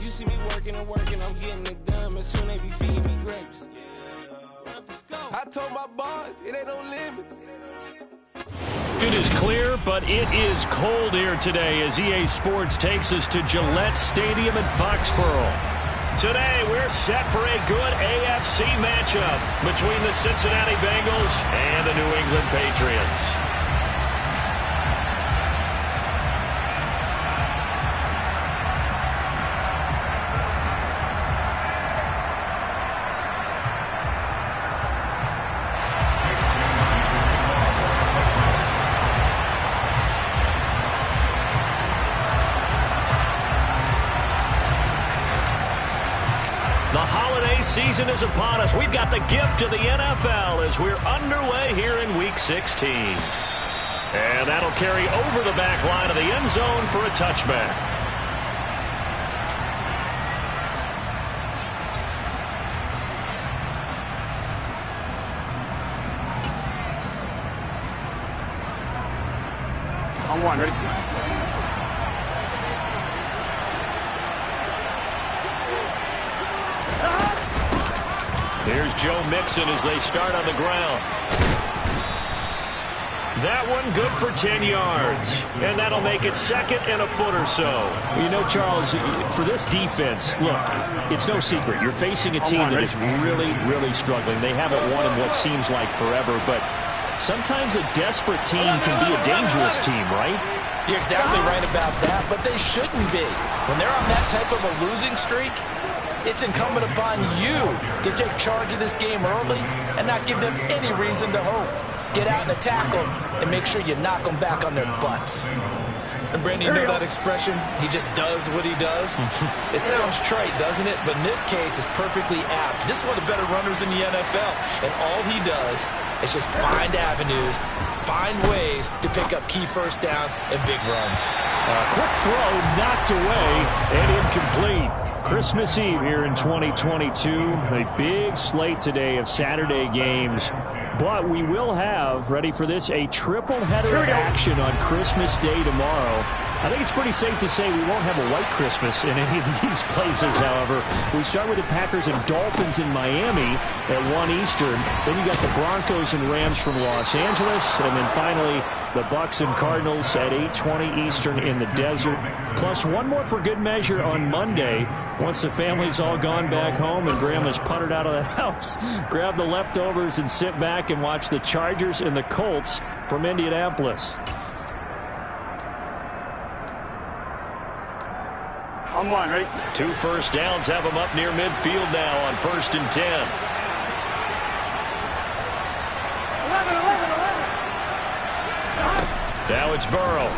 You see me working and working, I'm getting it done, and soon they be feeding me grapes. I told my boss, it ain't no limit. It is clear, but it is cold here today as EA Sports takes us to Gillette Stadium in Foxborough. Today, we're set for a good AFC matchup between the Cincinnati Bengals and the New England Patriots. Season is upon us. We've got the gift of the NFL as we're underway here in Week 16. And that'll carry over the back line of the end zone for a touchback. On one, ready? Here's Joe Mixon as they start on the ground. That one good for 10 yards. And that'll make it second and a foot or so. You know, Charles, for this defense, look, it's no secret. You're facing a team that is really, really struggling. They haven't won in what seems like forever, but sometimes a desperate team can be a dangerous team, right? You're exactly right about that, but they shouldn't be. When they're on that type of a losing streak, it's incumbent upon you to take charge of this game early and not give them any reason to hope. Get out and attack them and make sure you knock them back on their butts. And Brandon, you know that expression, he just does what he does? It sounds trite, doesn't it? But in this case, it's perfectly apt. This is one of the better runners in the NFL, and all he does is just find avenues, find ways to pick up key first downs and big runs. Quick throw knocked away and incomplete. Christmas Eve here in 2022. A big slate today of Saturday games. But we will have, ready for this, a triple header action on Christmas Day tomorrow. I think it's pretty safe to say we won't have a white Christmas in any of these places, however. We start with the Packers and Dolphins in Miami at 1 Eastern. Then you got the Broncos and Rams from Los Angeles. And then finally, the Bucs and Cardinals at 8:20 Eastern in the desert. Plus one more for good measure on Monday. Once the family's all gone back home and Grandma's puttered out of the house, grab the leftovers and sit back and watch the Chargers and the Colts from Indianapolis. On one, ready? 2 first downs have them up near midfield now on 1st and 10. 11. Now it's Burrow.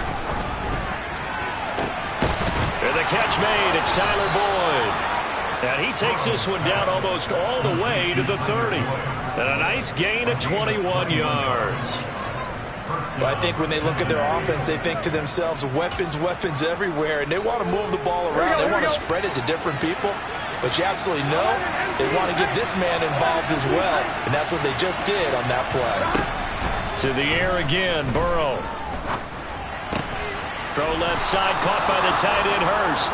And the catch made. It's Tyler Boyd. And he takes this one down almost all the way to the 30. And a nice gain of 21 yards. But I think when they look at their offense, they think to themselves, weapons everywhere, and they want to move the ball around. They want to spread it to different people. But you absolutely know they want to get this man involved as well, and that's what they just did on that play. To the air again, Burrow. Throw left side, caught by the tight end, Hurst.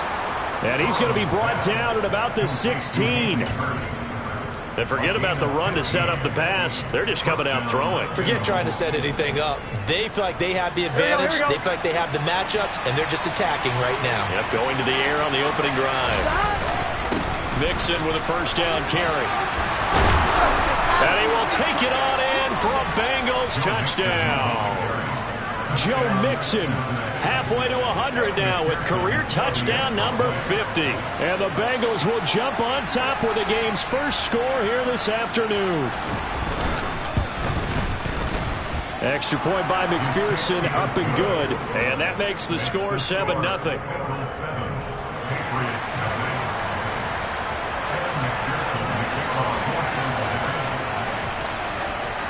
And he's going to be brought down at about the 16. And forget about the run to set up the pass. They're just coming out throwing. Forget trying to set anything up. They feel like they have the advantage. They feel like they have the matchups, and they're just attacking right now. Yep, going to the air on the opening drive. Mixon with a first down carry. And he will take it on in for a Bengals touchdown. Joe Mixon halfway to 100 now with career touchdown number 50. And the Bengals will jump on top with the game's first score here this afternoon. Extra point by McPherson, up and good. And that makes the score 7-0.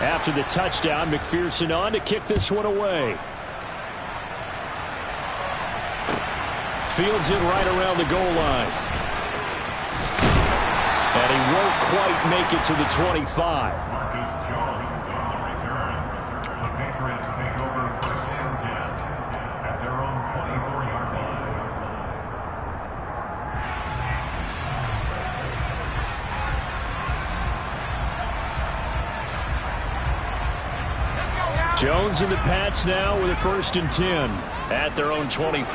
After the touchdown, McPherson on to kick this one away. Fields it right around the goal line. And he won't quite make it to the 25. Jones and the Pats now with a 1st and 10 at their own 24.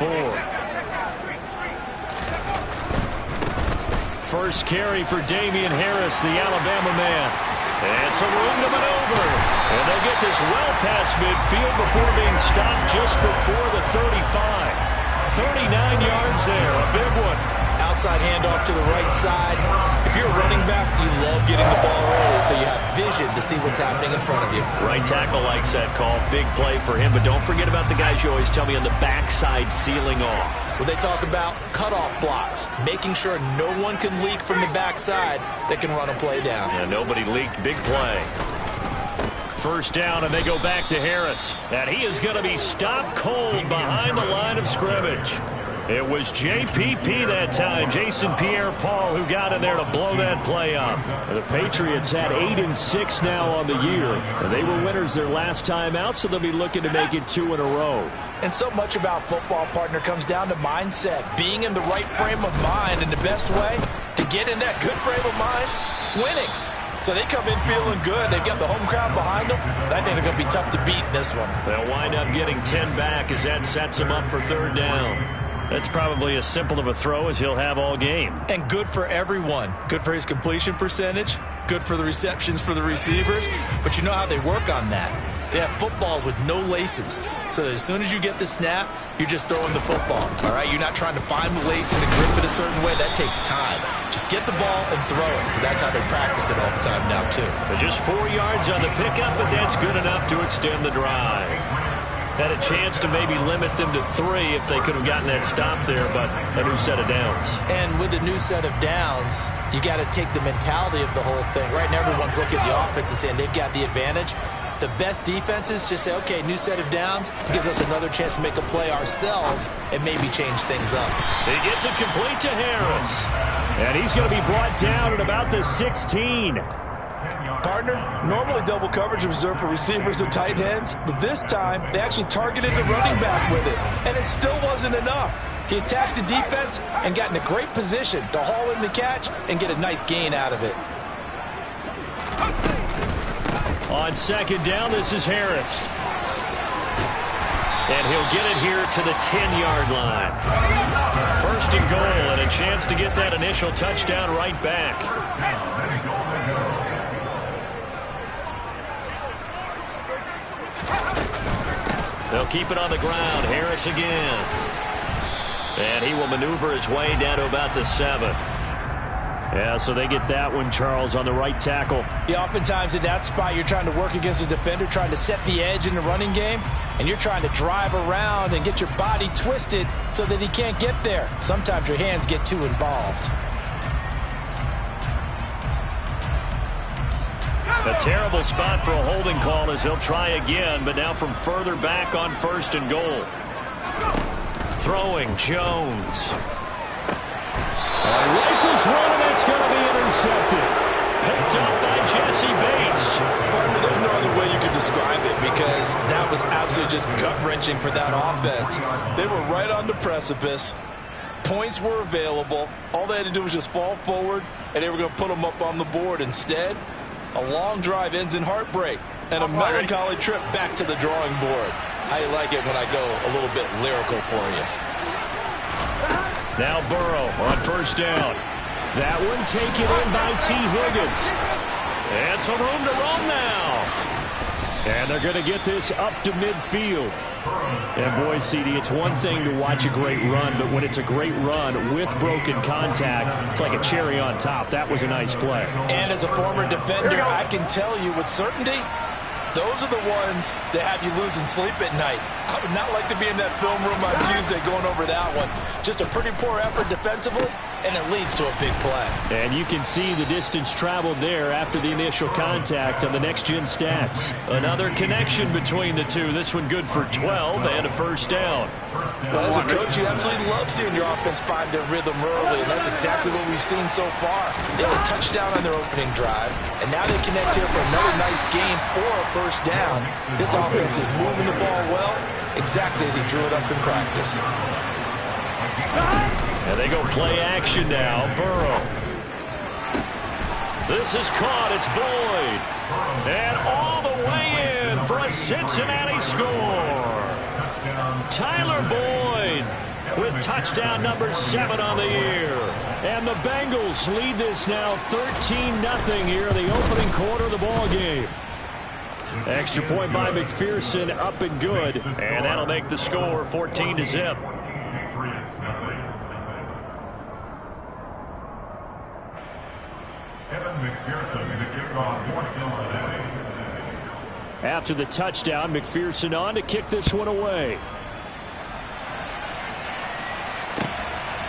First carry for Damian Harris, the Alabama man. And some room to maneuver. And they get this well past midfield before being stopped just before the 35. 39 yards there, a big one. Outside handoff to the right side. If you're a running back, you love getting the ball early so you have vision to see what's happening in front of you. Right tackle likes that call. Big play for him, but don't forget about the guys you always tell me on the backside sealing off. Well, they talk about cutoff blocks, making sure no one can leak from the backside that can run a play down. Yeah, nobody leaked. Big play. First down, and they go back to Harris. And he is going to be stopped cold behind the line of scrimmage. It was JPP that time, Jason Pierre-Paul, who got in there to blow that play up. The Patriots had 8-6 now on the year. And they were winners their last time out, so they'll be looking to make it 2 in a row. And so much about football, partner, comes down to mindset. Being in the right frame of mind, and the best way to get in that good frame of mind, winning. So they come in feeling good. They've got the home crowd behind them. But I think they're going to be tough to beat in this one. They'll wind up getting 10 back as that sets them up for 3rd down. That's probably as simple of a throw as he'll have all game. And good for everyone. Good for his completion percentage. Good for the receptions for the receivers. But you know how they work on that. They have footballs with no laces. So that as soon as you get the snap, you're just throwing the football. All right? You're not trying to find the laces and grip it a certain way. That takes time. Just get the ball and throw it. So that's how they practice it all the time now, too. But just 4 yards on the pickup, but that's good enough to extend the drive. Had a chance to maybe limit them to 3 if they could have gotten that stop there, but a new set of downs. And with a new set of downs, you got to take the mentality of the whole thing. Right now, everyone's looking at the offense and saying they've got the advantage. The best defenses just say, okay, new set of downs, gives us another chance to make a play ourselves and maybe change things up. He gets it complete to Harris. And he's going to be brought down at about the 16. Partner, normally double coverage is reserved for receivers and tight ends, but this time they actually targeted the running back with it, and it still wasn't enough. He attacked the defense and got in a great position to haul in the catch and get a nice gain out of it. On 2nd down, this is Harris. And he'll get it here to the 10-yard line. 1st and goal, and a chance to get that initial touchdown right back. They'll keep it on the ground. Harris again. And he will maneuver his way down to about the 7. Yeah, so they get that one, Charles, on the right tackle. Yeah, oftentimes at that spot, you're trying to work against a defender, trying to set the edge in the running game, and you're trying to drive around and get your body twisted so that he can't get there. Sometimes your hands get too involved. A terrible spot for a holding call as he'll try again, but now from further back on 1st and goal. Throwing, Jones. Rifles one, and it's going to be intercepted. Picked up by Jesse Bates. Partner, there's no other way you could describe it because that was absolutely just gut-wrenching for that offense. They were right on the precipice. Points were available. All they had to do was just fall forward, and they were going to put them up on the board. Instead, a long drive ends in heartbreak and a melancholy trip back to the drawing board. How you like it when I go a little bit lyrical for you? Now Burrow on 1st down. That one taken in by T. Higgins. And some room to roam now. And they're going to get this up to midfield. And boy, CD, it's one thing to watch a great run, but when it's a great run with broken contact, it's like a cherry on top. That was a nice play. And as a former defender, I can tell you with certainty, those are the ones that have you losing sleep at night. I would not like to be in that film room on Tuesday going over that one. Just a pretty poor effort defensively, and it leads to a big play. And you can see the distance traveled there after the initial contact on the next-gen stats. Another connection between the two. This one good for 12 and a 1st down. Well, as a coach, you absolutely love seeing your offense find their rhythm early, and that's exactly what we've seen so far. They had a touchdown on their opening drive, and now they connect here for another nice game for a 1st down. This offense is moving the ball well, exactly as he drew it up in practice. And they go play action now. Burrow. This is caught. It's Boyd. And all the way in for a Cincinnati score. Tyler Boyd with touchdown number 7 on the year. And the Bengals lead this now 13-0 here in the opening quarter of the ball game. Extra point by McPherson, up and good. And that'll make the score 14-0. After the touchdown, McPherson on to kick this one away.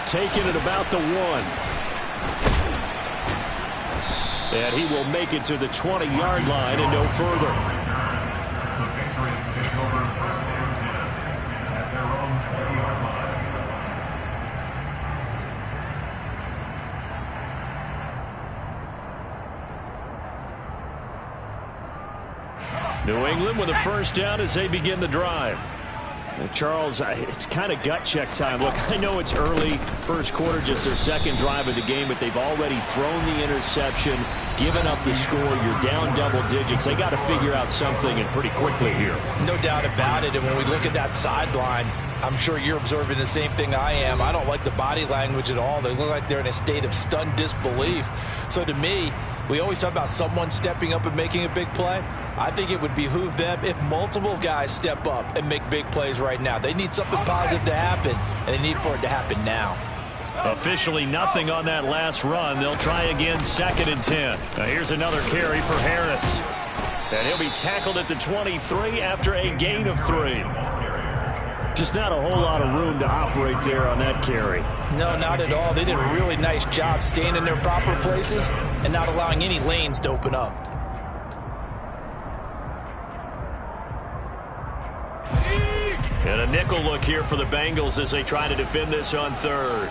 Taking it about the 1. And he will make it to the 20-yard line and no further. The Patriots take over first and 10 at their own 20-yard line. New England with a first down as they begin the drive. Charles, it's kind of gut check time. Look, I know it's early, first quarter, just their second drive of the game, but they've already thrown the interception, given up the score. You're down double digits. They got to figure out something, and pretty quickly here. No doubt about it. And when we look at that sideline, I'm sure you're observing the same thing I am. I don't like the body language at all. They look like they're in a state of stunned disbelief. So to me, we always talk about someone stepping up and making a big play. I think it would behoove them if multiple guys step up and make big plays right now. They need something positive to happen, and they need for it to happen now. Officially nothing on that last run. They'll try again, 2nd and 10. Now here's another carry for Harris. And he'll be tackled at the 23 after a gain of 3. Just not a whole lot of room to operate there on that carry. No, not at all. They did a really nice job staying in their proper places and not allowing any lanes to open up. And a nickel look here for the Bengals as they try to defend this on 3rd.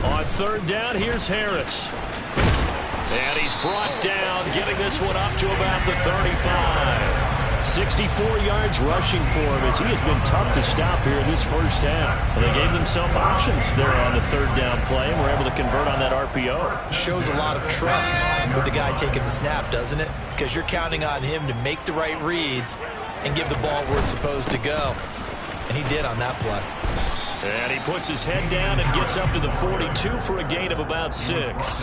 On 3rd down, here's Harris. And he's brought down, getting this one up to about the 35. 64 yards rushing for him as he has been tough to stop here in this first half. Well, they gave themselves options there on the 3rd down play and were able to convert on that RPO. Shows a lot of trust with the guy taking the snap, doesn't it? Because you're counting on him to make the right reads and give the ball where it's supposed to go. And he did on that play. And he puts his head down and gets up to the 42 for a gain of about 6.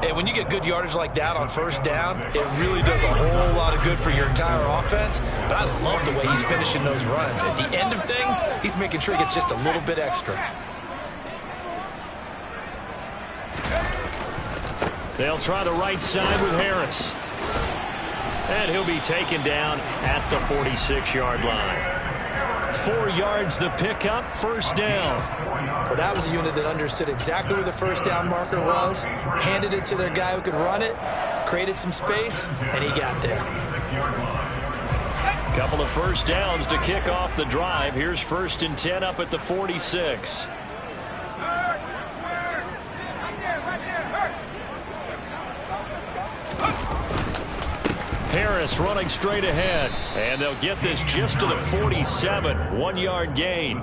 And when you get good yardage like that on 1st down, it really does a whole lot of good for your entire offense. But I love the way he's finishing those runs. At the end of things, he's making sure he gets just a little bit extra. They'll try the right side with Harris. And he'll be taken down at the 46-yard line. 4 yards the pickup, 1st down. Well, that was a unit that understood exactly where the 1st down marker was, handed it to their guy who could run it, created some space, and he got there. Couple of 1st downs to kick off the drive. Here's 1st and 10 up at the 46. Harris running straight ahead, and they'll get this just to the 47, 1-yard gain.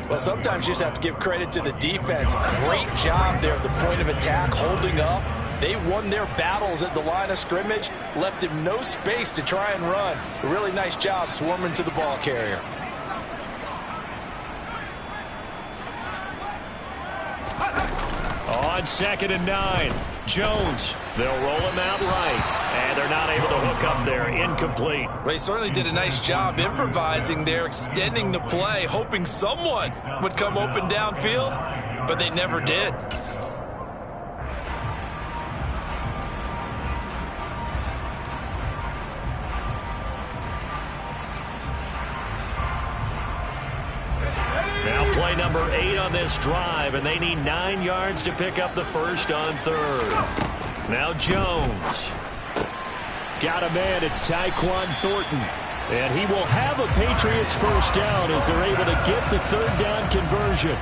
Well, sometimes you just have to give credit to the defense. Great job there at the point of attack, holding up. They won their battles at the line of scrimmage, left him no space to try and run. A really nice job swarming to the ball carrier. On 2nd and 9, Jones. They'll roll him out right, and they're not able to hook up there. Incomplete. They certainly did a nice job improvising there, extending the play, hoping someone would come open downfield, but they never did. Now play number 8 on this drive, and they need 9 yards to pick up the 1st on 3rd. Now Jones. Got a man, it's Tyquan Thornton. And he will have a Patriots 1st down as they're able to get the 3rd down conversion.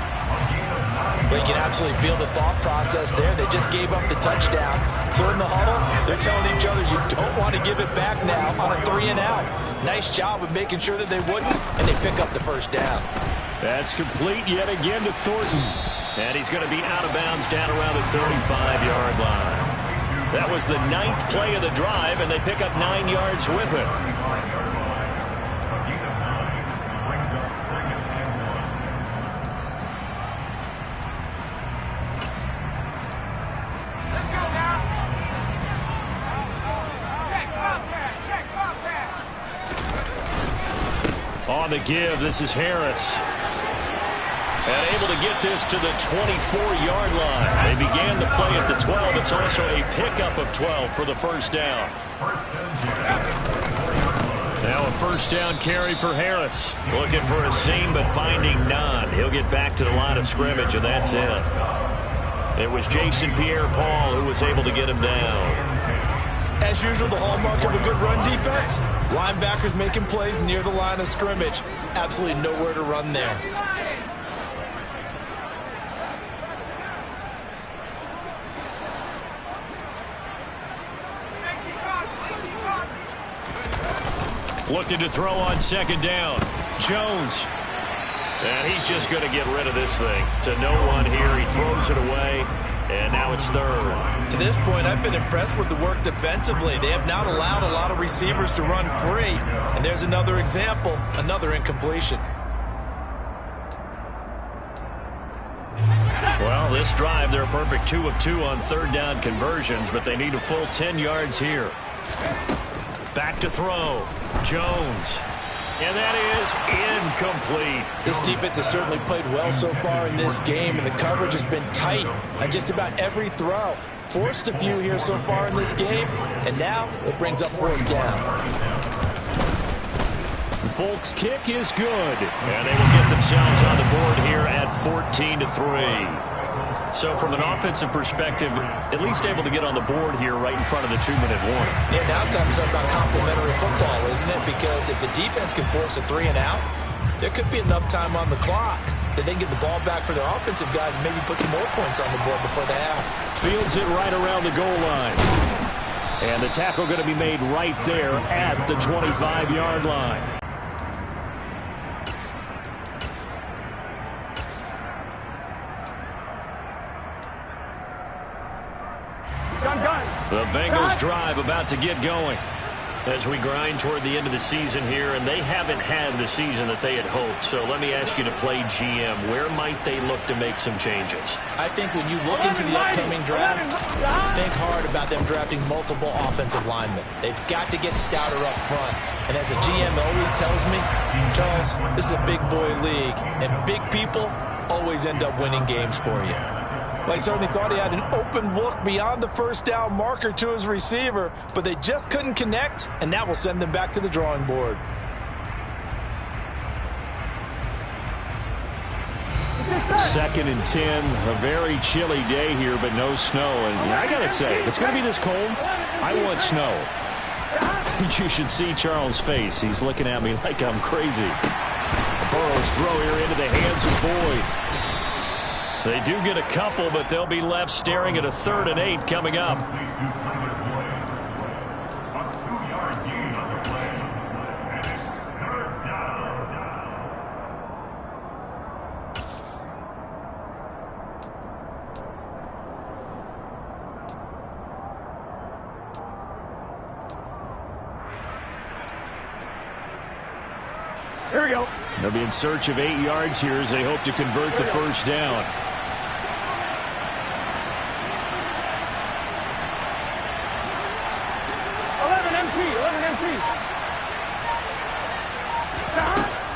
Well, you can absolutely feel the thought process there. They just gave up the touchdown. So in the huddle, they're telling each other, you don't want to give it back now on a 3 and out. Nice job of making sure that they wouldn't, and they pick up the 1st down. That's complete yet again to Thornton. And he's going to be out of bounds down around the 35-yard line. That was the 9th play of the drive, and they pick up 9 yards with it. On the give, this is Harris. And able to get this to the 24-yard line. They began the play at the 12. It's also a pickup of 12 for the first down. Now a first down carry for Harris. Looking for a seam, but finding none. He'll get back to the line of scrimmage, and that's it. It was Jason Pierre-Paul who was able to get him down. As usual, the hallmark of a good run defense, linebackers making plays near the line of scrimmage. Absolutely nowhere to run there. Looking to throw on second down. Jones. And he's just going to get rid of this thing. To no one here. He throws it away. And now it's third. To this point, I've been impressed with the work defensively. They have not allowed a lot of receivers to run free. And there's another example, another incompletion. Well, this drive, they're a perfect 2 of 2 on third down conversions, but they need a full 10 yards here. Back to throw. Jones. And that is incomplete. This defense has certainly played well so far in this game, and the coverage has been tight on just about every throw. Forced a few here so far in this game, and now it brings up fourth down. Folk's kick is good. And they will get themselves on the board here at 14-3. So from an offensive perspective, at least able to get on the board here right in front of the 2-minute warning. Yeah, now it's time to talk about complementary football, isn't it? Because if the defense can force a 3-and-out, there could be enough time on the clock that they can get the ball back for their offensive guys and maybe put some more points on the board before the half. Fields it right around the goal line. And the tackle going to be made right there at the 25-yard line. The Bengals drive about to get going as we grind toward the end of the season here, and they haven't had the season that they had hoped. So let me ask you to play GM. Where might they look to make some changes? I think when you look into the upcoming draft, think hard about them drafting multiple offensive linemen. They've got to get stouter up front. And as a GM always tells me, Charles, this is a big boy league, and big people always end up winning games for you. Well, I certainly thought he had an open look beyond the first down marker to his receiver, but they just couldn't connect, and that will send them back to the drawing board. Second and 10, a very chilly day here, but no snow. And I got to say, if it's going to be this cold, I want snow. You should see Charles' face. He's looking at me like I'm crazy. Burrow's throw here into the hands of Boyd. They do get a couple, but they'll be left staring at a 3rd and 8 coming up. Here we go. They'll be in search of 8 yards here as they hope to convert the first down.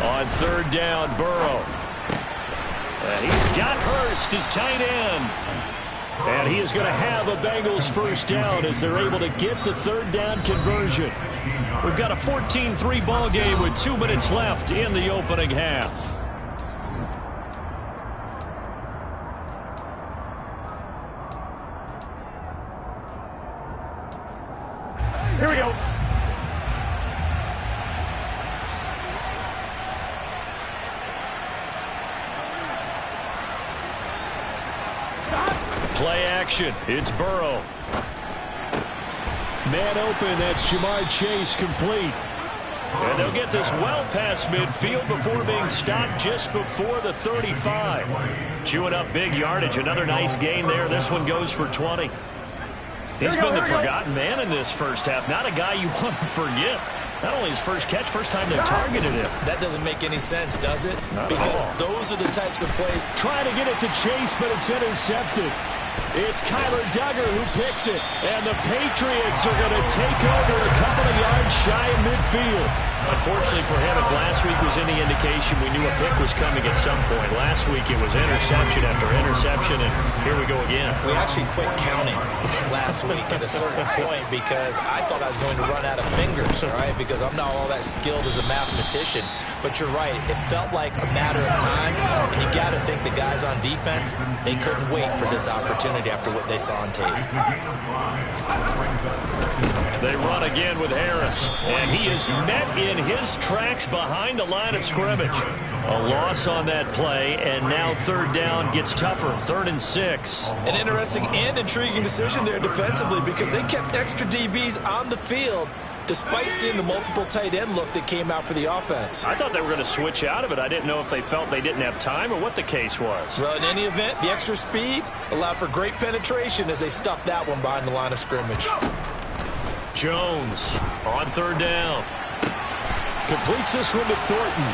On 3rd down, Burrow. He's got Hurst, his tight end. And he is going to have a Bengals first down as they're able to get the 3rd down conversion. We've got a 14-3 ball game with 2 minutes left in the opening half. Here we go. Play action. It's Burrow. Man open. That's Jamar Chase complete. And they'll get this well past midfield before being stopped just before the 35. Chewing up big yardage. Another nice gain there. This one goes for 20. He's been the forgotten man in this first half. Not a guy you want to forget. Not only his first catch, first time they've targeted him. That doesn't make any sense, does it? Because those are the types of plays. Trying to get it to Chase, but it's intercepted. It's Kyler Duggar who picks it. And the Patriots are going to take over a couple of yards shy of midfield. Unfortunately for him, if last week was any indication, we knew a pick was coming at some point. Last week it was interception after interception, and here we go again. We actually quit counting last week at a certain point because I thought I was going to run out of fingers, all right, because I'm not all that skilled as a mathematician. But you're right. It felt like a matter of time, and you got to think the guys on defense, they couldn't wait for this opportunity after what they saw on tape. They run again with Harris, and he is met in his tracks behind the line of scrimmage. A loss on that play, and now third down gets tougher, 3rd and 6. An interesting and intriguing decision there defensively because they kept extra DBs on the field despite seeing the multiple tight end look that came out for the offense. I thought they were going to switch out of it. I didn't know if they felt they didn't have time or what the case was. Well, in any event, the extra speed allowed for great penetration as they stuffed that one behind the line of scrimmage. Jones on 3rd down. Completes this one to Thornton.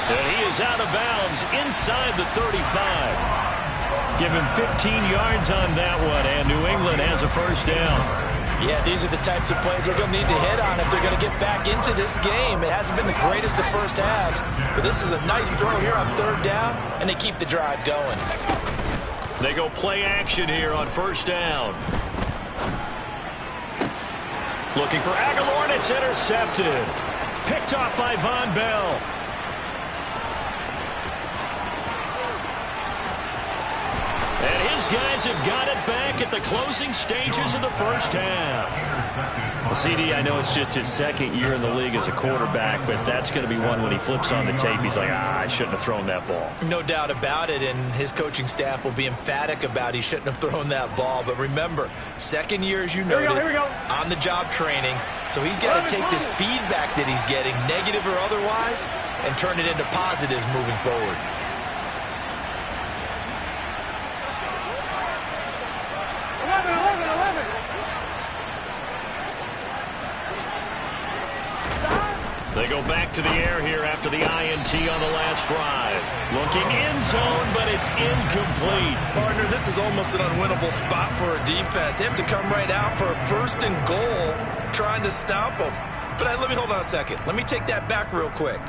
And he is out of bounds inside the 35. Give him 15 yards on that one, and New England has a first down. Yeah, these are the types of plays they're going to need to hit on if they're going to get back into this game. It hasn't been the greatest of first halves, but this is a nice throw here on 3rd down, and they keep the drive going. They go play action here on 1st down. Looking for Aguilar, and it's intercepted. Picked off by Von Bell. And his guys have got it back at the closing stages of the first half. Well, CD, I know it's just his 2nd year in the league as a quarterback, but that's going to be one when he flips on the tape. He's like, I shouldn't have thrown that ball. No doubt about it, and his coaching staff will be emphatic about he shouldn't have thrown that ball. But remember, 2nd year, as you noted, on-the-job training. So he's got to take this feedback that he's getting, negative or otherwise, and turn it into positives moving forward. They go back to the air here after the INT on the last drive. Looking end zone, but it's incomplete. Partner, this is almost an unwinnable spot for a defense. They have to come right out for a 1st and goal trying to stop them. But let me hold on a second. Let me take that back real quick.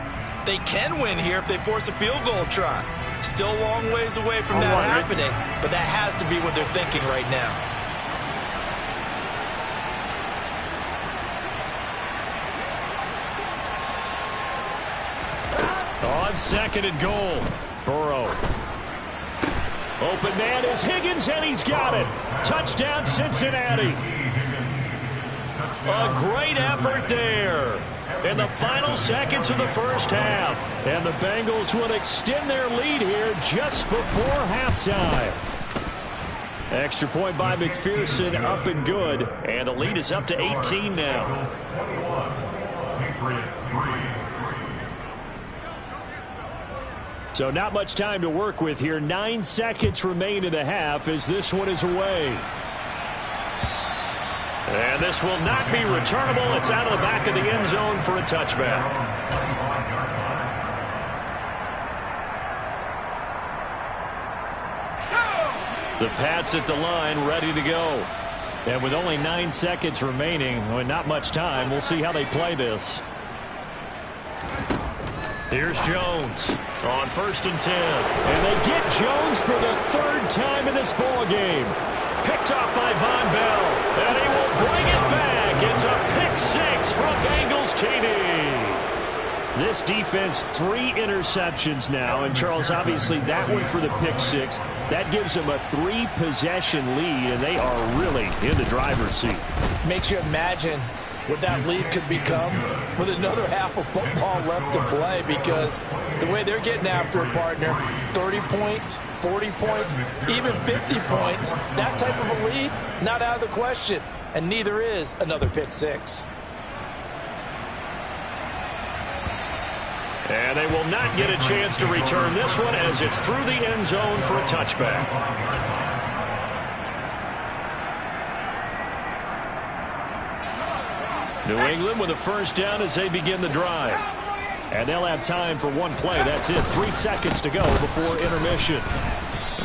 They can win here if they force a field goal try. Still a long ways away from that happening, but that has to be what they're thinking right now. On 2nd and goal, Burrow. Open man is Higgins, and he's got it. Touchdown, Cincinnati. A great effort there in the final seconds of the first half. And the Bengals will extend their lead here just before halftime. Extra point by McPherson, up and good. And the lead is up to 18 now. So not much time to work with here. 9 seconds remain in the half as this one is away. And this will not be returnable. It's out of the back of the end zone for a touchback. The Pats at the line, ready to go. And with only 9 seconds remaining, well, not much time, we'll see how they play this. Here's Jones on 1st and 10. And they get Jones for the 3rd time in this ball game. Picked off by Von Bell. And he will bring it back. It's a pick 6 from Bengals TD. This defense, 3 interceptions now. And, Charles, obviously that one for the pick 6. That gives them a 3-possession lead, and they are really in the driver's seat. Makes you imagine what that lead could become with another half of football left to play, because the way they're getting after it, partner, 30 points, 40 points, even 50 points, that type of a lead, not out of the question, and neither is another pick 6. And they will not get a chance to return this one as it's through the end zone for a touchback. New England with a first down as they begin the drive. And they'll have time for one play. That's it. 3 seconds to go before intermission.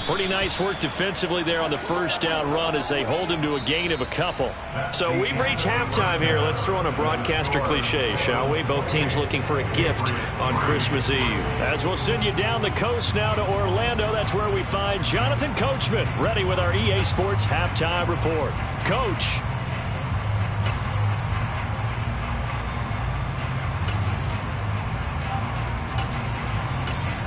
Pretty nice work defensively there on the first down run as they hold him to a gain of a couple. So we've reached halftime here. Let's throw in a broadcaster cliche, shall we? Both teams looking for a gift on Christmas Eve. As we'll send you down the coast now to Orlando, that's where we find Jonathan Coachman ready with our EA Sports Halftime Report. Coach.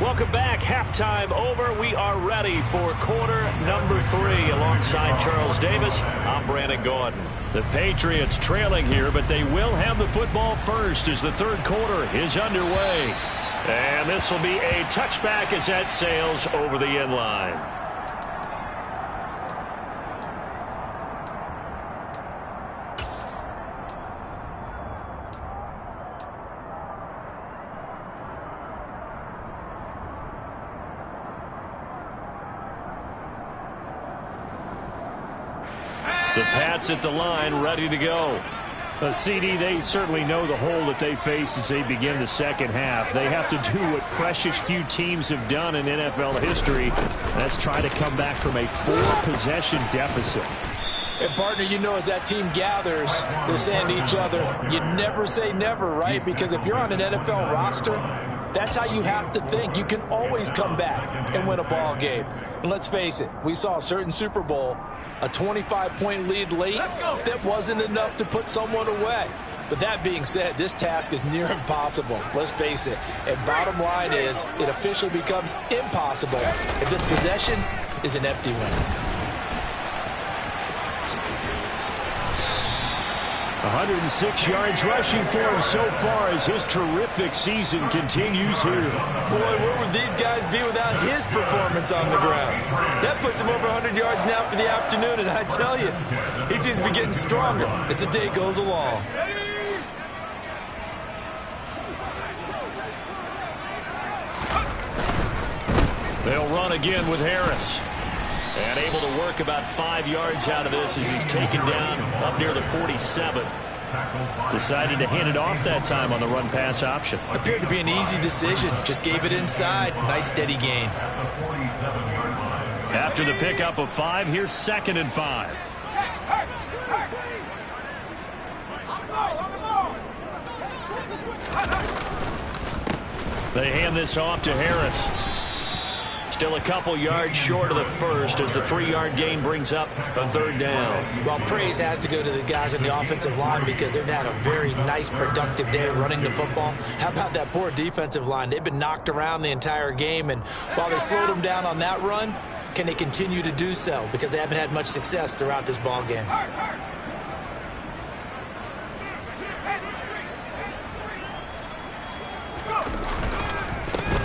Welcome back. Halftime over. We are ready for quarter number 3. Alongside Charles Davis, I'm Brandon Gordon. The Patriots trailing here, but they will have the football first as the third quarter is underway. And this will be a touchback as that sails over the end line. The Pats at the line, ready to go. CD, they certainly know the hole that they face as they begin the second half. They have to do what precious few teams have done in NFL history. That's try to come back from a 4-possession deficit. And, partner, you know as that team gathers, they're saying to each other, you never say never, right? Because if you're on an NFL roster, that's how you have to think. You can always come back and win a ball game. And let's face it, we saw a certain Super Bowl, a 25-point lead late that wasn't enough to put someone away. But that being said, this task is near impossible. Let's face it. And bottom line is, it officially becomes impossible if this possession is an empty one. 106 yards rushing for him so far as his terrific season continues here. Boy, where would these guys be without his performance on the ground? That puts him over 100 yards now for the afternoon, and I tell you, he seems to be getting stronger as the day goes along. They'll run again with Harris. And able to work about 5 yards out of this as he's taken down up near the 47. Decided to hand it off that time on the run-pass option. Appeared to be an easy decision. Just gave it inside. Nice steady gain. After the pickup of 5, here's 2nd and 5. They hand this off to Harris. Still a couple yards short of the first as the 3-yard gain brings up a 3rd down. Well, praise has to go to the guys on the offensive line because they've had a very nice, productive day running the football. How about that poor defensive line? They've been knocked around the entire game, and while they slowed them down on that run, can they continue to do so? Because they haven't had much success throughout this ball game.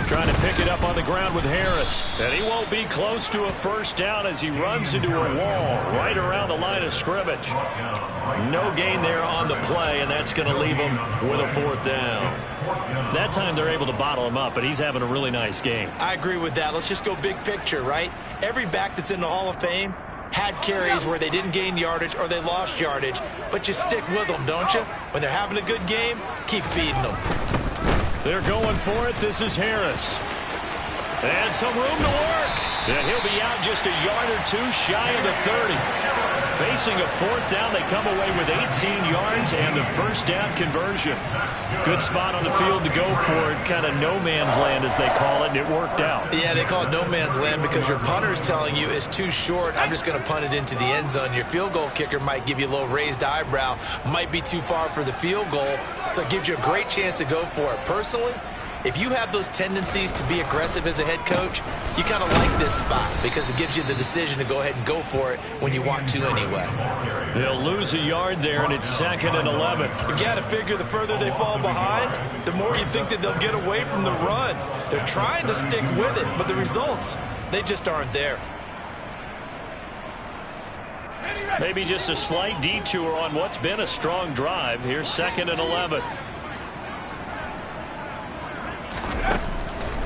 Trying to pick it up on the ground with Harris. And he won't be close to a first down as he runs into a wall right around the line of scrimmage. No gain there on the play, and that's going to leave him with a 4th down. That time they're able to bottle him up, but he's having a really nice game. I agree with that. Let's just go big picture, right? Every back that's in the Hall of Fame had carries where they didn't gain yardage or they lost yardage, but you stick with them, don't you? When they're having a good game, keep feeding them. They're going for it. This is Harris. And some room to work. And he'll be out just a yard or 2 shy of the 30. Facing a 4th down, they come away with 18 yards and the 1st down conversion. Good spot on the field to go for it. Kind of no man's land, as they call it, and it worked out. Yeah, they call it no man's land because your punter's telling you it's too short. I'm just going to punt it into the end zone. Your field goal kicker might give you a little raised eyebrow. Might be too far for the field goal, so it gives you a great chance to go for it. Personally, if you have those tendencies to be aggressive as a head coach, you kind of like this spot because it gives you the decision to go ahead and go for it when you want to anyway. They'll lose a yard there, and it's 2nd and 11. You got to figure the further they fall behind, the more you think that they'll get away from the run. They're trying to stick with it, but the results, they just aren't there. Maybe just a slight detour on what's been a strong drive. Here's 2nd and 11.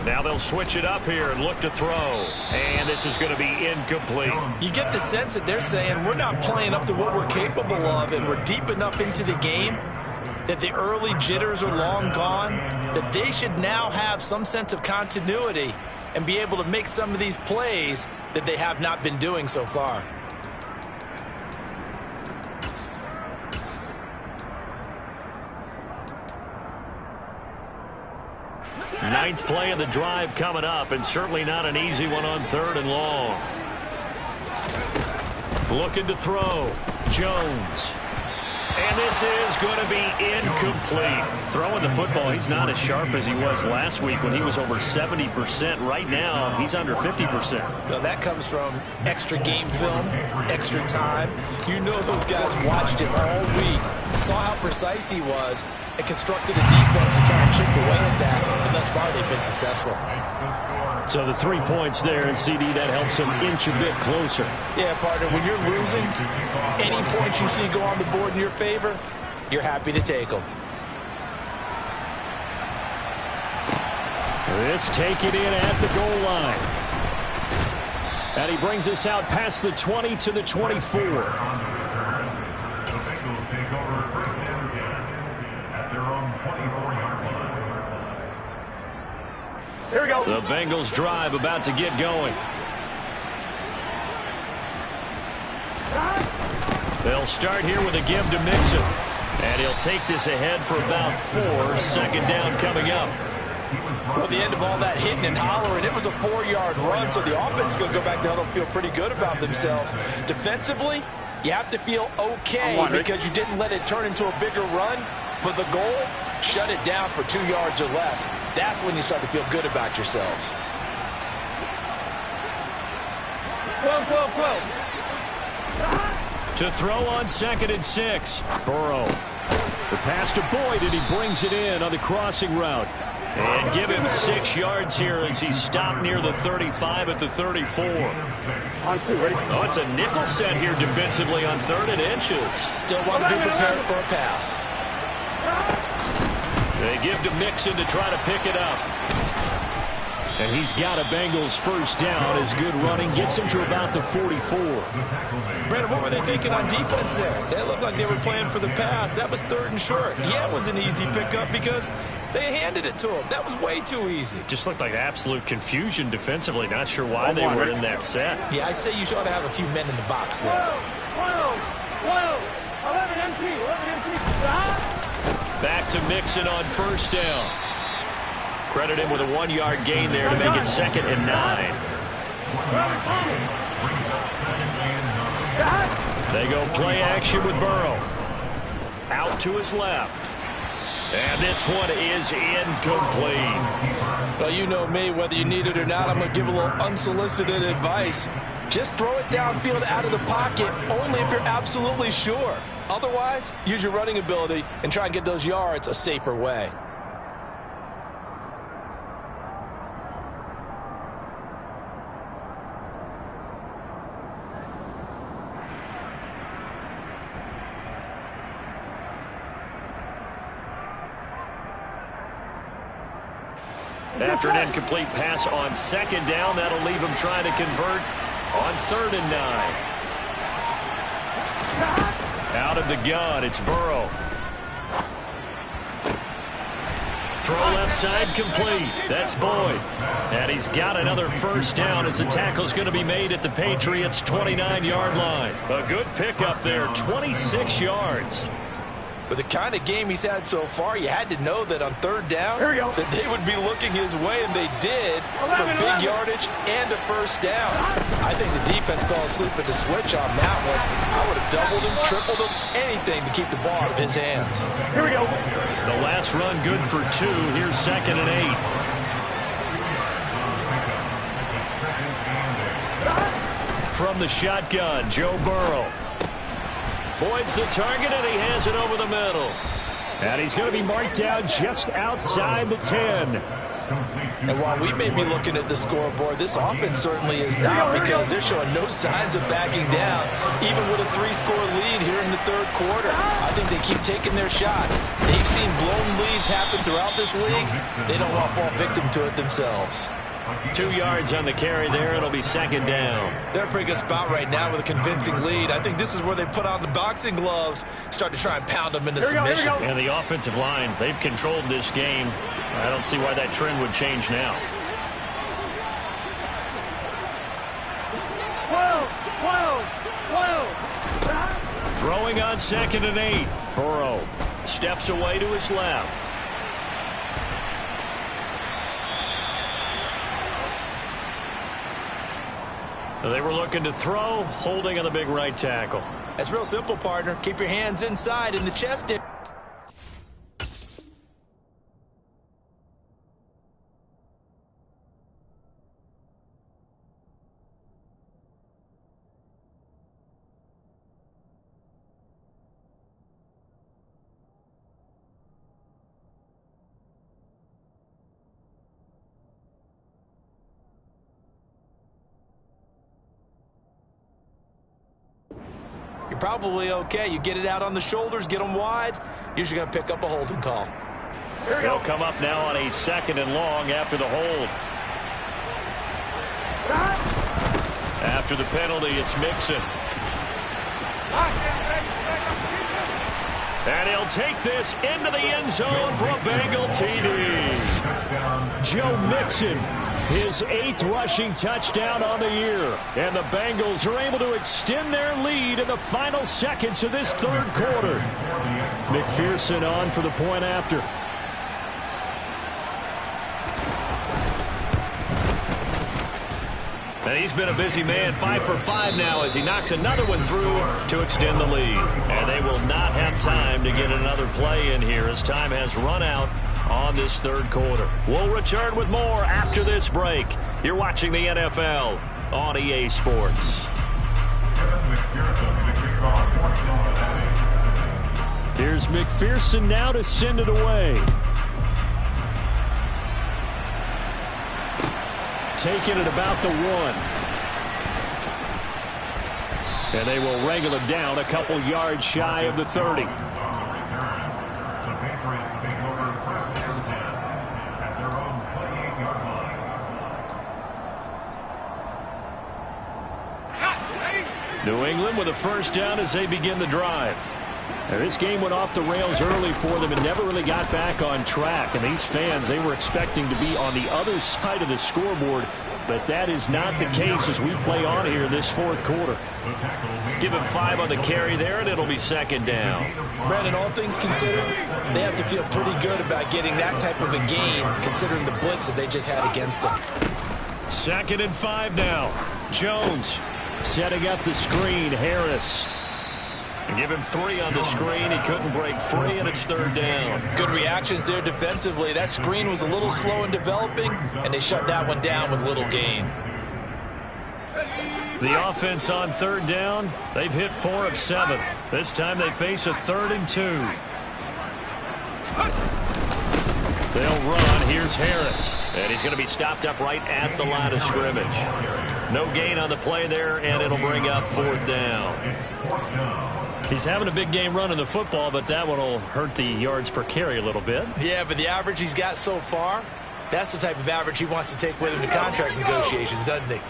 Now they'll switch it up here and look to throw. And this is going to be incomplete. You get the sense that they're saying we're not playing up to what we're capable of, and we're deep enough into the game that the early jitters are long gone, that they should now have some sense of continuity and be able to make some of these plays that they have not been doing so far. Ninth play of the drive coming up, and certainly not an easy one on 3rd and long. Looking to throw. Jones. And this is going to be incomplete. Throwing the football, he's not as sharp as he was last week when he was over 70%. Right now, he's under 50%. Well, that comes from extra game film, extra time. You know those guys watched him all week, saw how precise he was, and constructed a defense to try and chip away at that, and thus far they've been successful. So the 3 points there, and CD, that helps them inch a bit closer. Yeah, partner, when you're losing, any points you see go on the board in your favor, you're happy to take them. This taken in at the goal line. And he brings us out past the 20 to the 24. The Bengals take over 1st and 10 at their own 24-yard line. Here we go. The Bengals drive about to get going. They'll start here with a give to Mixon. And he'll take this ahead for about 4. 2nd down coming up. Well, at the end of all that hitting and hollering, it was a 4-yard run, so the offense is going to go back down and feel pretty good about themselves. Defensively, you have to feel okay because you didn't let it turn into a bigger run, but the goal, shut it down for 2 yards or less. That's when you start to feel good about yourselves. 12, 12, 12. To throw on 2nd and 6. Burrow. The pass to Boyd, and he brings it in on the crossing route. And give him 6 yards here as he stopped near the 35 at the 34. On 2, ready? Oh, it's a nickel set here defensively on 3rd and inches. Still want to be prepared for a pass. They give to Mixon to try to pick it up. And he's got a Bengals 1st down as good running gets him to about the 44. Brandon, what were they thinking on defense there? They looked like they were playing for the pass. That was 3rd and short. Yeah, it was an easy pickup because they handed it to him. That was way too easy. Just looked like absolute confusion defensively. Not sure why they were in that set. Yeah, I'd say you should have a few men in the box there. 12, 11 MP, 11 MP. Back to Mixon on 1st down. Credit him with a 1-yard gain there to make it 2nd and 9. They go play action with Burrow. Out to his left. And this one is incomplete. Well, you know me, whether you need it or not, I'm going to give a little unsolicited advice. Just throw it downfield out of the pocket only if you're absolutely sure. Otherwise, use your running ability and try and get those yards a safer way. After an incomplete pass on 2nd down, that'll leave him trying to convert on 3rd and 9. Out of the gun, it's Burrow. Throw left side complete. That's Boyd. And he's got another 1st down as the tackle's going to be made at the Patriots' 29-yard line. A good pickup there, 26 yards. With the kind of game he's had so far, you had to know that on 3rd down that they would be looking his way, and they did for big yardage and a 1st down. I think the defense fell asleep at the switch on that one. I would have doubled him, tripled him, anything to keep the ball out of his hands. Here we go. The last run good for 2. Here's 2nd and 8. From the shotgun, Joe Burrow. Boyd's the target, and he has it over the middle. And he's going to be marked down just outside the 10. And while we may be looking at the scoreboard, this offense certainly is not, because they're showing no signs of backing down, even with a 3-score lead here in the third quarter. I think they keep taking their shots. They've seen blown leads happen throughout this league. They don't want to fall victim to it themselves. 2 yards on the carry there. It'll be second down. They're a pretty good spot right now with a convincing lead. I think this is where they put on the boxing gloves, start to try and pound them into submission. And the offensive line, they've controlled this game. I don't see why that trend would change now. 12. Throwing on 2nd and 8. Burrow steps away to his left. They were looking to throw, holding on the big right tackle. That's real simple, partner. Keep your hands inside in the chest. You're probably okay. You get it out on the shoulders, get them wide. Usually going to pick up a holding call. They'll come up now on a 2nd and long after the hold. After the penalty, it's Mixon. And he'll take this into the end zone for a Bengal TD. Joe Mixon, his 8th rushing touchdown on the year. And the Bengals are able to extend their lead in the final seconds of this third quarter. McPherson on for the point after. And he's been a busy man, 5 for 5 now as he knocks another one through to extend the lead. And they will not have time to get another play in here as time has run out on this third quarter. We'll return with more after this break. You're watching the NFL on EA Sports. Here's McPherson now to send it away. Taking it about the 1. And they will wrangle him down a couple yards shy of the 30. New England with a first down as they begin the drive. Now, this game went off the rails early for them and never really got back on track. And these fans, they were expecting to be on the other side of the scoreboard, but that is not the case as we play on here in this fourth quarter. Give him 5 on the carry there, and it'll be second down. Brandon, all things considered, they have to feel pretty good about getting that type of a gain, considering the blitz that they just had against them. 2nd and 5 now. Jones setting up the screen. Harris. Give him 3 on the screen. He couldn't break free, and it's third down. Good reactions there defensively. That screen was a little slow in developing, and they shut that one down with little gain. The offense on third down, they've hit 4 of 7. This time they face a 3rd and 2. They'll run. Here's Harris. And he's going to be stopped up right at the line of scrimmage. No gain on the play there, and it'll bring up 4th down. He's having a big game running the football, but that one will hurt the yards per carry a little bit. Yeah, but the average he's got so far, that's the type of average he wants to take with him to contract negotiations, doesn't he?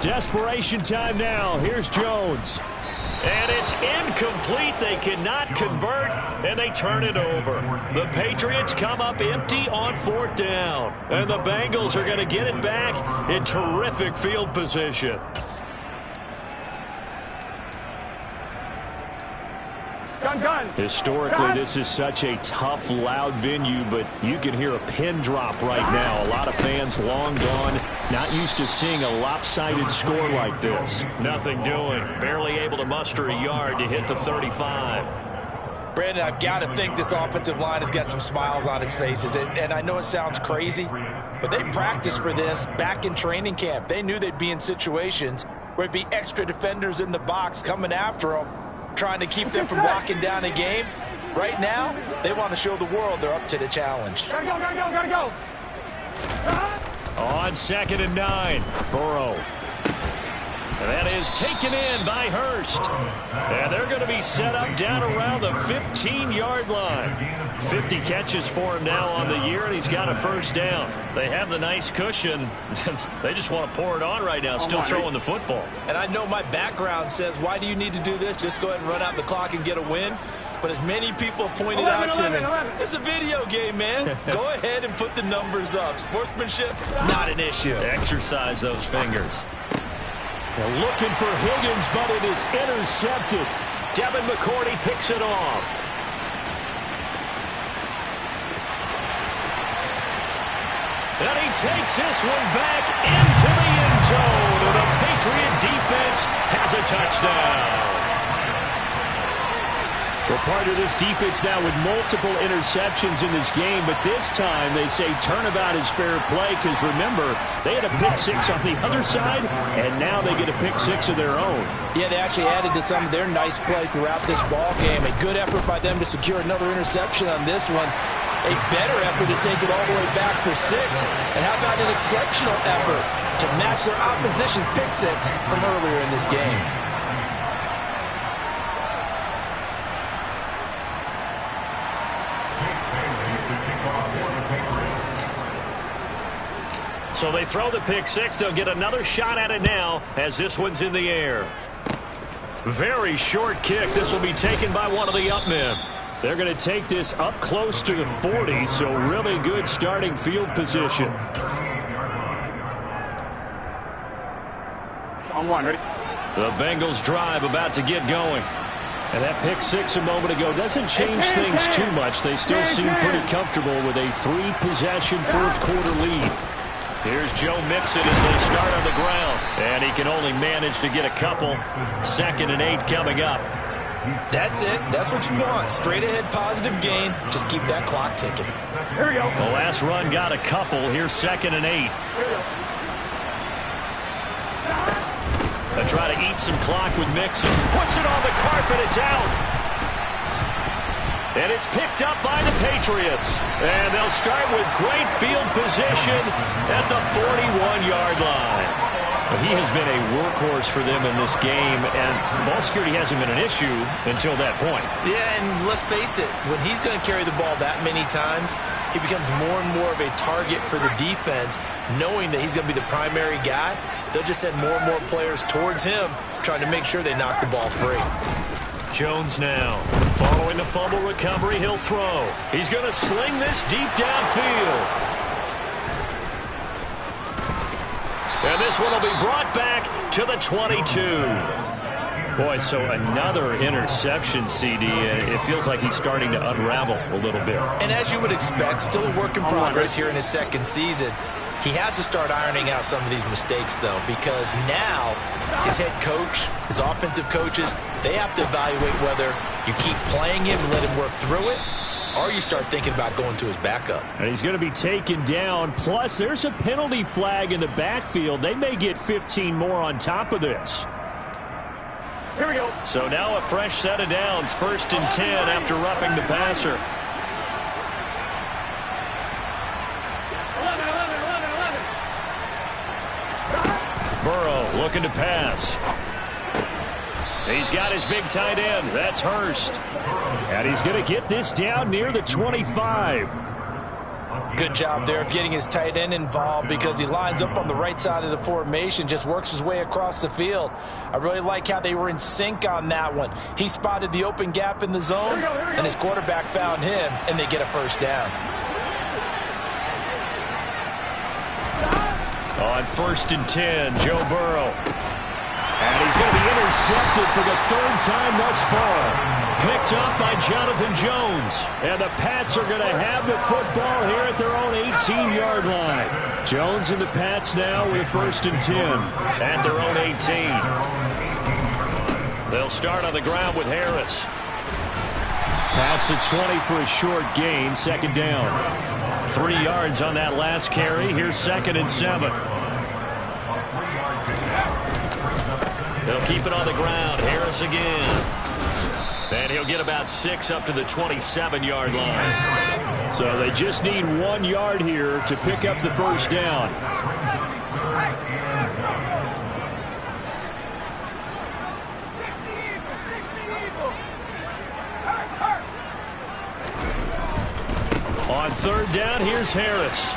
Desperation time now. Here's Jones. And it's incomplete. They cannot convert, and they turn it over. The Patriots come up empty on 4th down. And the Bengals are going to get it back in terrific field position. Gun. Historically, this is such a tough, loud venue, but you can hear a pin drop right now. A lot of fans long gone, not used to seeing a lopsided score like this. Nothing doing. Barely able to muster a yard to hit the 35. Brandon, I've got to think this offensive line has got some smiles on its faces. And I know it sounds crazy, but they practiced for this back in training camp. They knew they'd be in situations where there'd be extra defenders in the box coming after them, trying to keep them from locking down a game. Right now, they want to show the world they're up to the challenge. Gotta go, gotta go, gotta go. On 2nd and 9, Burrow. And that is taken in by Hurst. And they're going to be set up down around the 15-yard line. 50 catches for him now on the year, and he's got a first down. They have the nice cushion. They just want to pour it on right now, still throwing the football. And I know my background says, why do you need to do this? Just go ahead and run out the clock and get a win. But as many people pointed out to me, it's a video game, man. Go ahead and put the numbers up. Sportsmanship, not an issue. Exercise those fingers. They're looking for Higgins, but it is intercepted. Devin McCourty picks it off. And he takes this one back into the end zone. And the Patriot defense has a touchdown. We're part of this defense now with multiple interceptions in this game, but this time they say turnabout is fair play because, remember, they had a pick six on the other side, and now they get a pick six of their own. Yeah, they actually added to some of their nice play throughout this ball game. A good effort by them to secure another interception on this one. A better effort to take it all the way back for 6. And how about an exceptional effort to match their opposition's pick six from earlier in this game? So they throw the pick six. They'll get another shot at it now as this one's in the air. Very short kick. This will be taken by one of the up men. They're going to take this up close to the 40, so really good starting field position. On 1, ready? The Bengals drive about to get going. And that pick six a moment ago doesn't change things too much. They still seem pretty comfortable with a 3-possession fourth-quarter lead. Here's Joe Mixon as they start on the ground. And he can only manage to get a couple. 2nd and 8 coming up. That's it. That's what you want. Straight ahead positive gain. Just keep that clock ticking. Here we go. The last run got a couple. Here's 2nd and 8. They try to eat some clock with Mixon. Puts it on the carpet. It's out. And it's picked up by the Patriots. And they'll start with great field position at the 41-yard line. He has been a workhorse for them in this game, and ball security hasn't been an issue until that point. Yeah, and let's face it, when he's going to carry the ball that many times, he becomes more and more of a target for the defense, knowing that he's going to be the primary guy. They'll just send more and more players towards him, trying to make sure they knock the ball free. Jones now. Following the fumble recovery, he'll throw. He's going to sling this deep downfield. And this one will be brought back to the 22. Boy, so another interception, CD. It feels like he's starting to unravel a little bit. And as you would expect, still a work in progress here in his 2nd season. He has to start ironing out some of these mistakes, though, because now his head coach, his offensive coaches, they have to evaluate whether you keep playing him and let him work through it, or you start thinking about going to his backup. And he's going to be taken down. Plus, there's a penalty flag in the backfield. They may get 15 more on top of this. Here we go. So now a fresh set of downs. 1st and 10 after roughing the passer. 11. Burrow looking to pass. He's got his big tight end. That's Hurst. And he's going to get this down near the 25. Good job there of getting his tight end involved because he lines up on the right side of the formation, just works his way across the field. I really like how they were in sync on that one. He spotted the open gap in the zone, and his quarterback found him, and they get a first down. On 1st and 10, Joe Burrow. And he's going to be intercepted for the 3rd time thus far. Picked up by Jonathan Jones. And the Pats are going to have the football here at their own 18-yard line. Jones and the Pats now with 1st and 10. At their own 18. They'll start on the ground with Harris. Past the 20 for a short gain, 2nd down. 3 yards on that last carry. Here's 2nd and 7. They'll keep it on the ground. Harris again. And he'll get about 6 up to the 27-yard line. So they just need 1 yard here to pick up the first down. On 3rd down, here's Harris.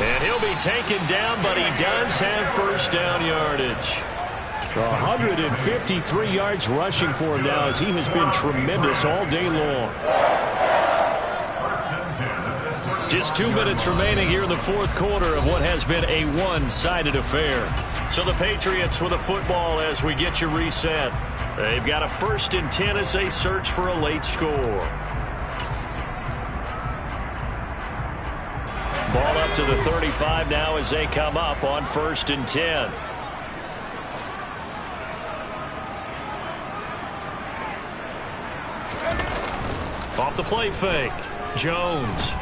And he'll be taken down, but he does have first down yardage. 153 yards rushing for him now, as he has been tremendous all day long. Just 2 minutes remaining here in the 4th quarter of what has been a one-sided affair. So the Patriots with a football as we get you reset. They've got a 1st and 10 as they search for a late score. Ball up to the 35 now as they come up on 1st and 10. Off the play fake. Jones.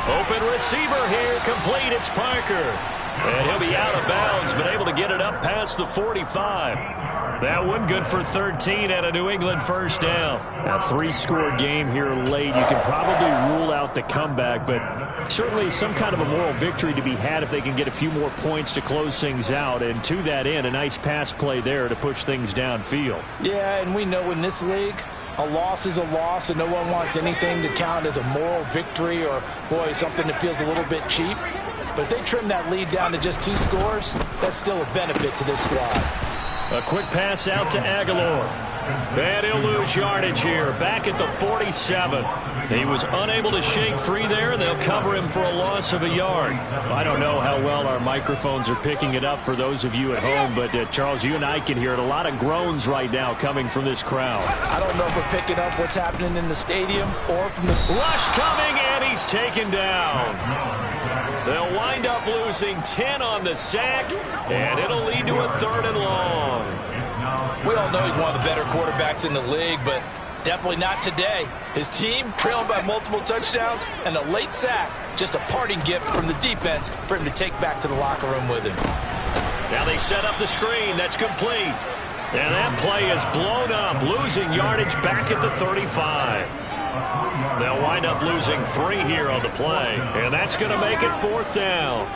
Open receiver here. Complete. It's Parker. And he'll be out of bounds, but able to get it up past the 45. That one good for 13 and a New England first down. A 3-score game here late. You can probably rule out the comeback, but certainly some kind of a moral victory to be had if they can get a few more points to close things out. And to that end, a nice pass play there to push things downfield. Yeah, and we know in this league, a loss is a loss, and no one wants anything to count as a moral victory or, boy, something that feels a little bit cheap. But if they trim that lead down to just 2 scores, that's still a benefit to this squad. A quick pass out to Aguilar. And he'll lose yardage here. Back at the 47. He was unable to shake free there, and they'll cover him for a loss of a yard. I don't know how well our microphones are picking it up for those of you at home, but Charles, you and I can hear it. A lot of groans right now coming from this crowd. I don't know if we're picking up what's happening in the stadium or from the... Rush coming, and he's taken down. They'll wind up losing 10 on the sack, and it'll lead to a 3rd and long. We all know he's one of the better quarterbacks in the league, but definitely not today. His team trailing by multiple touchdowns and a late sack, just a parting gift from the defense for him to take back to the locker room with him. Now they set up the screen. That's complete. And that play is blown up, losing yardage back at the 35. They'll wind up losing 3 here on the play, and that's going to make it 4th down.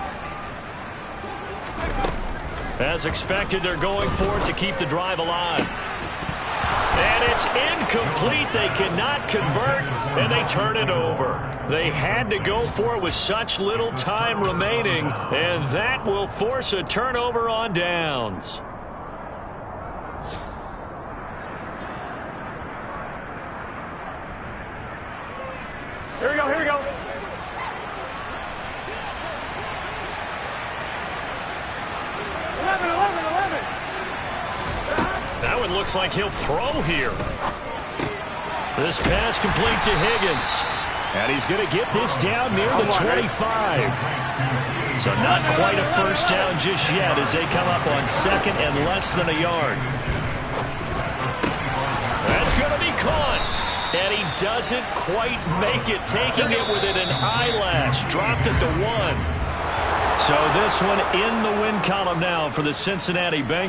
As expected, they're going for it to keep the drive alive. And it's incomplete. They cannot convert, and they turn it over. They had to go for it with such little time remaining, and that will force a turnover on downs. Here we go, here we go. That one looks like he'll throw here. This pass complete to Higgins. And he's going to get this down near the 25. So not quite a first down just yet as they come up on 2nd and less than a yard. That's going to be caught. And he doesn't quite make it, taking it within an eyelash. Dropped at the 1. So this one in the win column now for the Cincinnati Bengals.